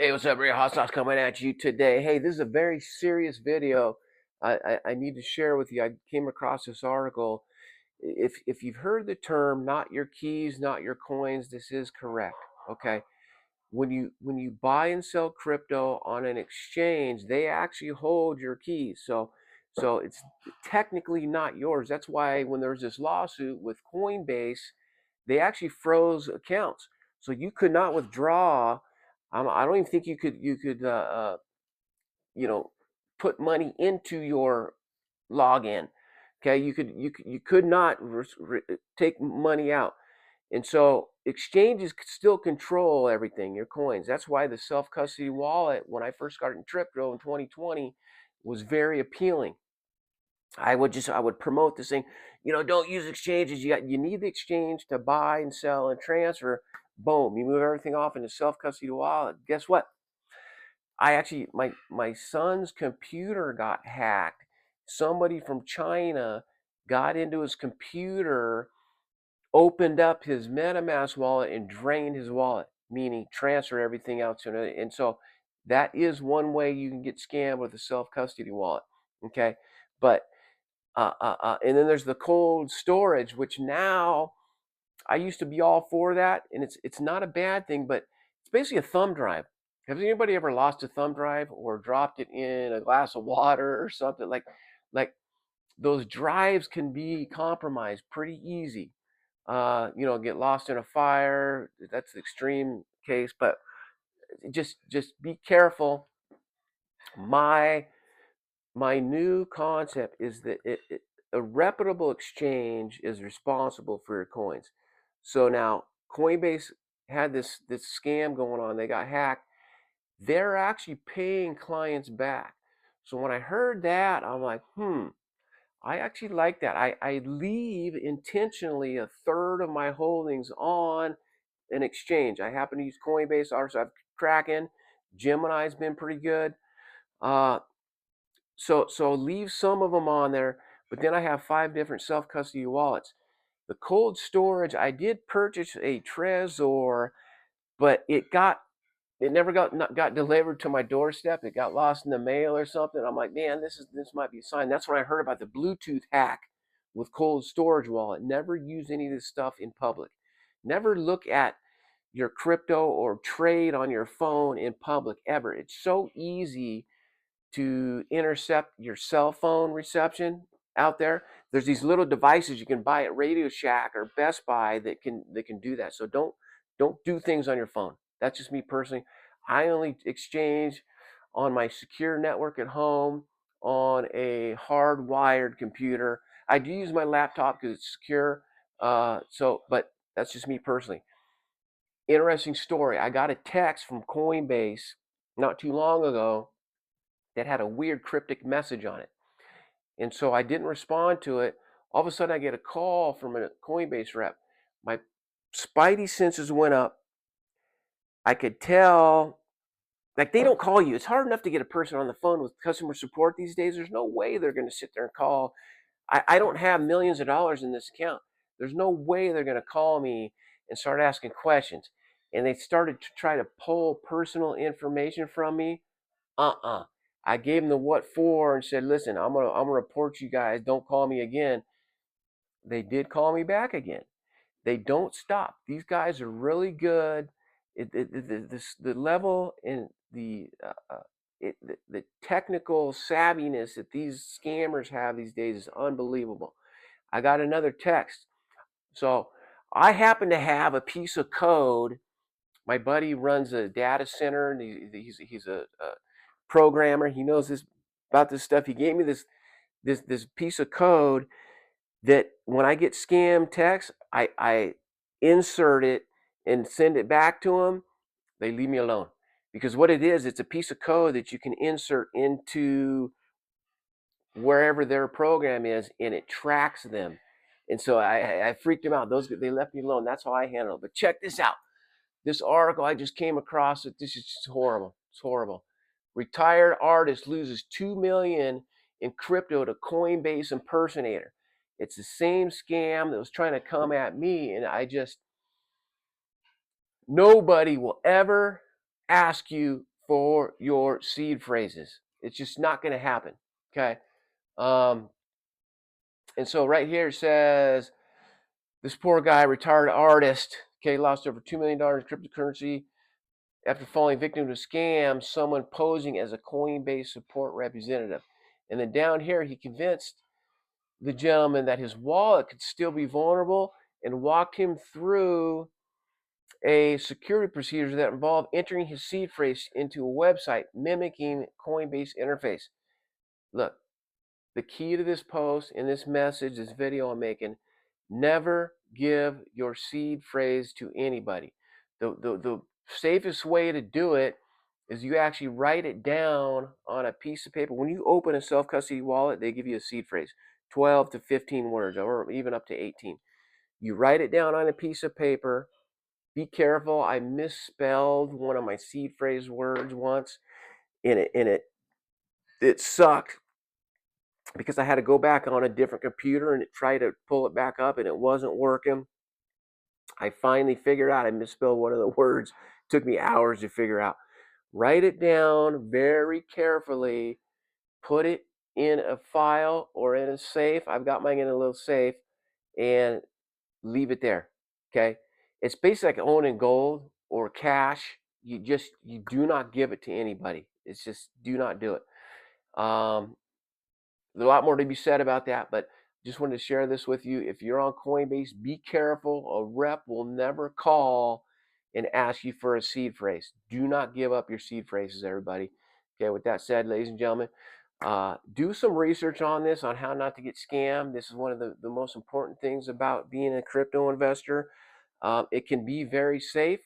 Hey, what's up, Ray Hot Sauce coming at you today. Hey, this is a very serious video. I need to share with you. I came across this article. If you've heard the term "not your keys, not your coins," this is correct. Okay, when you buy and sell crypto on an exchange, they actually hold your keys. So it's technically not yours. That's why when there was this lawsuit with Coinbase, they actually froze accounts, so you could not withdraw. I don't even think you could you know put money into your login. Okay, you could not take money out, and so exchanges still control everything, your coins. That's why the self custody wallet, when I first started in crypto in 2020, was very appealing. I would promote this thing, don't use exchanges. You need the exchange to buy and sell and transfer. Boom, you move everything off into self custody wallet. Guess what? I actually my son's computer got hacked. Somebody from China got into his computer, opened up his MetaMask wallet and drained his wallet, meaning transfer everything out to another. And so that is one way you can get scammed with a self custody wallet. Okay, but and then there's the cold storage, which now I used to be all for that, and it's not a bad thing, but it's basically a thumb drive. Has anybody ever lost a thumb drive or dropped it in a glass of water or something? Like those drives can be compromised pretty easy. Get lost in a fire. That's the extreme case, but just be careful. My my new concept is that a reputable exchange is responsible for your coins. So now Coinbase had this scam going on. They got hacked. They're actually paying clients back. So when I heard that, I'm like, I actually like that. I leave intentionally a third of my holdings on an exchange. I happen to use Coinbase. Also, I've Kraken. Gemini's been pretty good. Uh, so leave some of them on there, but then I have 5 different self-custody wallets. The cold storage, I did purchase a Trezor, but it never got delivered to my doorstep. It got lost in the mail or something. I'm like, man, this might be a sign. That's when I heard about the Bluetooth hack with cold storage wallet. Never use any of this stuff in public. Never look at your crypto or trade on your phone in public ever. It's so easy to intercept your cell phone reception out there. There's these little devices you can buy at Radio Shack or Best Buy that can do that. So don't do things on your phone. That's just me personally. I only exchange on my secure network at home on a hardwired computer. I do use my laptop because it's secure. But that's just me personally. Interesting story. I got a text from Coinbase not too long ago that had a weird cryptic message on it. And so I didn't respond to it. All of a sudden, I get a call from a Coinbase rep. My spidey senses went up. I could tell, like, they don't call you. It's hard enough to get a person on the phone with customer support these days. There's no way they're going to sit there and call. I don't have millions of dollars in this account. There's no way they're going to call me and start asking questions. And they started to try to pull personal information from me. I gave them the what for and said, listen, I'm gonna report you guys. Don't call me again. They did call me back again. They don't stop. These guys are really good. The level and the technical savviness that these scammers have these days is unbelievable. I got another text. So I happen to have a piece of code. My buddy runs a data center, and he's a programmer. He knows this about this stuff. He gave me this piece of code that when I get scam text, I insert it and send it back to them. They leave me alone, because what it is, it's a piece of code that you can insert into wherever their program is, and it tracks them. And so I freaked them out. They left me alone. That's how I handle it. But check this out. This article I just came across. This is just horrible. It's horrible. Retired artist loses 2 million in crypto to Coinbase impersonator. It's the same scam that was trying to come at me, and nobody will ever ask you for your seed phrases. It's just not going to happen. Okay. And so right here it says this poor guy, retired artist, okay, lost over $2 million in cryptocurrency after falling victim to a scam, someone posing as a Coinbase support representative. And then down here, he convinced the gentleman that his wallet could still be vulnerable and walked him through a security procedure that involved entering his seed phrase into a website mimicking Coinbase interface. Look, the key to this post and this message, this video I'm making, never give your seed phrase to anybody. The safest way to do it is you actually write it down on a piece of paper. When you open a self-custody wallet, they give you a seed phrase, 12 to 15 words, or even up to 18. You write it down on a piece of paper. Be careful. I misspelled one of my seed phrase words once, and it sucked because I had to go back on a different computer and try to pull it back up, and it wasn't working. I finally figured out I misspelled one of the words. It took me hours to figure out. Write it down very carefully. Put it in a file or in a safe. I've got mine in a little safe, and leave it there. Okay. It's basically like owning gold or cash. You do not give it to anybody. It's just do not do it. There's a lot more to be said about that, but just wanted to share this with you. If you're on Coinbase, be careful. A rep will never call and ask you for a seed phrase. Do not give up your seed phrases, everybody. Okay, with that said, ladies and gentlemen, do some research on this, on how not to get scammed. This is one of the most important things about being a crypto investor. It can be very safe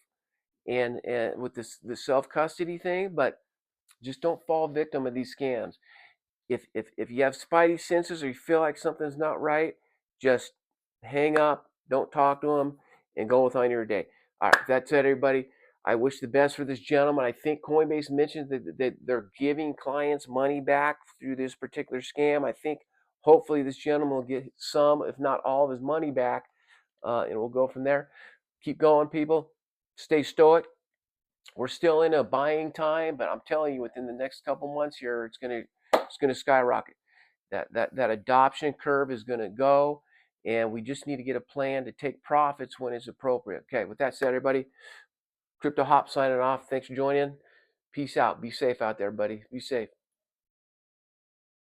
and with the self-custody thing, but just don't fall victim of these scams. If you have spidey senses or you feel like something's not right, just hang up, don't talk to them, and go on your day. All right, that said, everybody, I wish the best for this gentleman. I think Coinbase mentioned that they're giving clients money back through this particular scam. I think hopefully this gentleman will get some, if not all, of his money back, and we'll go from there. Keep going, people. Stay stoic. We're still in a buying time, but I'm telling you, within the next couple months here, it's gonna skyrocket. That adoption curve is gonna go, and we just need to get a plan to take profits when it's appropriate. Okay, with that said, everybody, Crypto Hop signing off. Thanks for joining. Peace out. Be safe out there, buddy. Be safe.